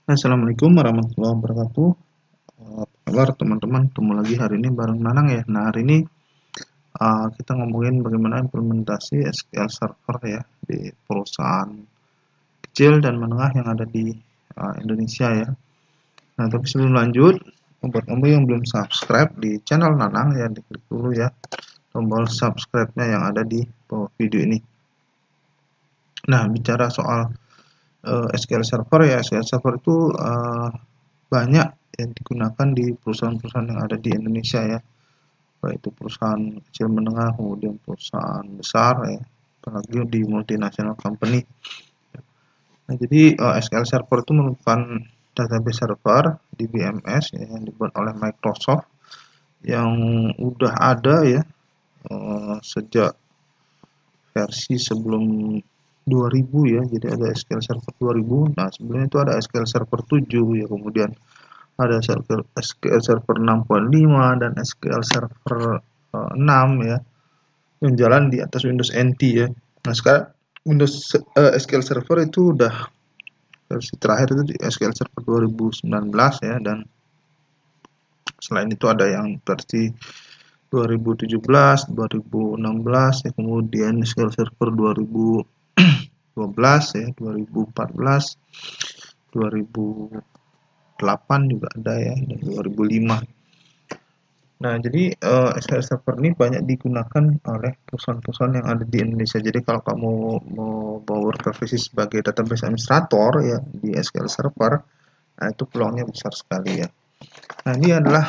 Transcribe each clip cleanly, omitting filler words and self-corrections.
Assalamualaikum warahmatullahi wabarakatuh. Apa kabar teman-teman? Ketemu lagi hari ini bareng Nanang ya. Nah hari ini kita ngomongin bagaimana implementasi SQL Server ya di perusahaan kecil dan menengah yang ada di Indonesia ya. Nah tapi sebelum lanjut, buat kamu yang belum subscribe di channel Nanang ya, diklik dulu ya tombol subscribe-nya yang ada di bawah video ini. Nah bicara soal SQL Server ya, SQL Server itu banyak yang digunakan di perusahaan-perusahaan yang ada di Indonesia ya, baik itu perusahaan kecil menengah kemudian perusahaan besar ya, apalagi di multinational company. Nah, jadi SQL Server itu merupakan database server di BMS ya, yang dibuat oleh Microsoft yang udah ada ya sejak versi sebelum 2000 ya, jadi ada SQL Server 2000. Nah sebelumnya itu ada SQL Server 7 ya, kemudian ada SQL Server 6.5 dan SQL Server 6 ya, yang jalan di atas Windows NT ya. Nah sekarang Windows SQL Server itu udah versi terakhir itu di SQL Server 2019 ya, dan selain itu ada yang versi 2017, 2016 ya, kemudian SQL Server 2012 ya, 2014, 2008 juga ada ya, dan 2005. Nah, jadi SQL Server ini banyak digunakan oleh perusahaan-perusahaan yang ada di Indonesia. Jadi kalau kamu mau berprofesi sebagai database administrator ya di SQL Server, nah itu peluangnya besar sekali ya. Nah, ini adalah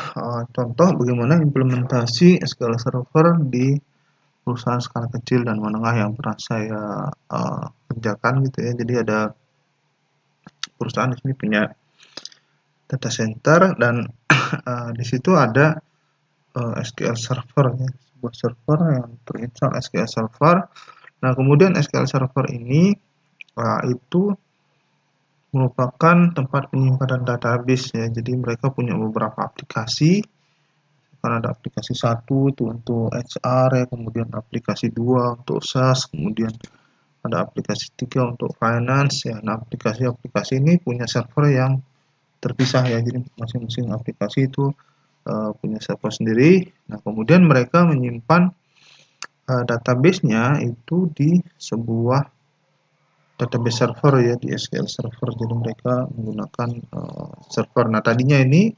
contoh bagaimana implementasi SQL Server di perusahaan skala kecil dan menengah yang pernah saya kerjakan gitu ya. Jadi ada perusahaan di sini punya data center dan di situ ada SQL Server ya, sebuah server yang terinstall SQL Server. Nah, kemudian SQL Server ini itu merupakan tempat penyimpanan database ya. Jadi mereka punya beberapa aplikasi. Karena ada aplikasi satu itu untuk HR ya, kemudian aplikasi 2 untuk SaaS, kemudian ada aplikasi 3 untuk finance ya. Nah, aplikasi-aplikasi ini punya server yang terpisah ya. Jadi masing-masing aplikasi itu punya server sendiri. Nah, kemudian mereka menyimpan database-nya itu di sebuah database server ya, di SQL Server. Jadi mereka menggunakan server. Nah, tadinya ini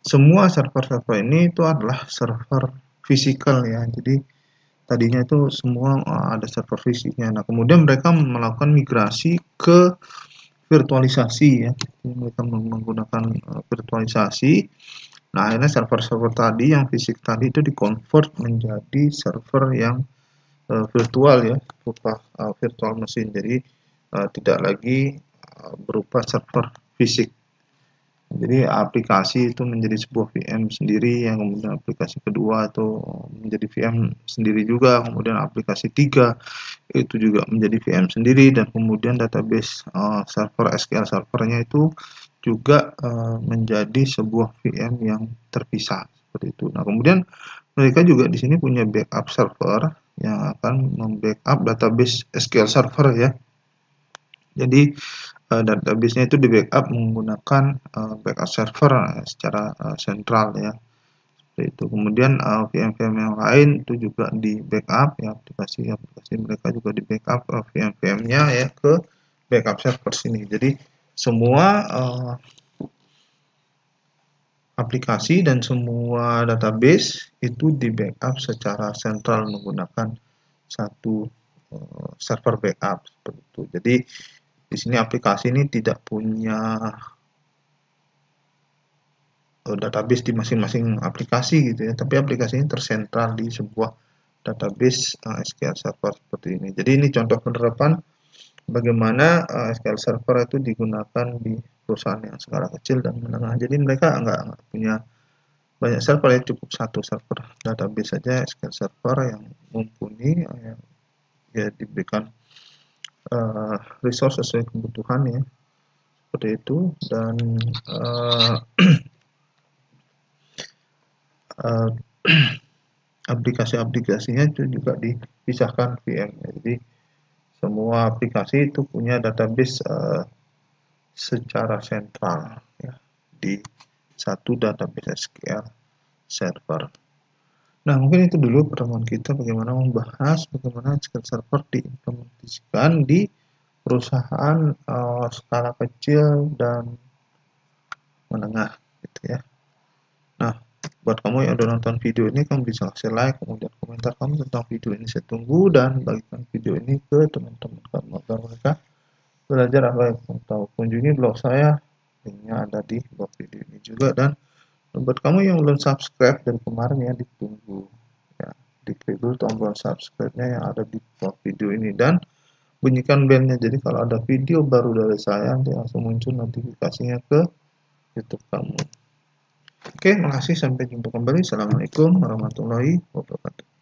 semua server-server ini itu adalah server fisikal ya. Jadi tadinya itu semua ada server fisiknya. Nah, kemudian mereka melakukan migrasi ke virtualisasi ya. Jadi mereka menggunakan virtualisasi. Nah, akhirnya server-server tadi yang fisik tadi itu dikonvert menjadi server yang virtual ya, berupa virtual mesin. Jadi tidak lagi berupa server fisik. Jadi aplikasi itu menjadi sebuah VM sendiri, yang kemudian aplikasi kedua itu menjadi VM sendiri juga, kemudian aplikasi 3 itu juga menjadi VM sendiri, dan kemudian database server SQL servernya itu juga menjadi sebuah VM yang terpisah seperti itu. Nah, kemudian mereka juga di sini punya backup server yang akan membackup database SQL server ya. Jadi database-nya itu di backup menggunakan backup server secara sentral ya. Seperti itu. Kemudian VM-VM yang lain itu juga di backup ya, aplikasi-aplikasi mereka juga di backup VM-VM-nya ya ke backup server sini. Jadi semua aplikasi dan semua database itu di backup secara sentral menggunakan satu server backup seperti itu. Jadi di sini aplikasi ini tidak punya database di masing-masing aplikasi gitu ya, tapi aplikasi ini tersentral di sebuah database SQL Server seperti ini. Jadi ini contoh penerapan bagaimana SQL Server itu digunakan di perusahaan yang skala kecil dan menengah. Jadi mereka nggak punya banyak server ya, cukup satu server database saja SQL Server yang mumpuni ya diberikan resource sesuai kebutuhan ya, seperti itu. Dan aplikasi-aplikasinya itu juga dipisahkan VM. Jadi semua aplikasi itu punya database secara sentral ya di satu database SQL server. Nah, mungkin itu dulu pertemuan kita bagaimana membahas bagaimana SQL Server diimplementasikan di perusahaan skala kecil dan menengah gitu ya. Nah, buat kamu yang udah nonton video ini, kamu bisa kasih like, kemudian komentar kamu tentang video ini. Saya tunggu dan bagikan video ini ke teman-teman kamu agar mereka belajar apa yang kamu tahu. Kunjungi blog saya, linknya ada di blog video ini juga. Dan buat kamu yang belum subscribe dari kemarin ya, ditunggu ya, diklik dulu tombol subscribe-nya yang ada di blog video ini dan bunyikan belnya. Jadi kalau ada video baru dari saya, nanti langsung muncul notifikasinya ke YouTube kamu. Oke, makasih. Sampai jumpa kembali. Assalamualaikum warahmatullahi wabarakatuh.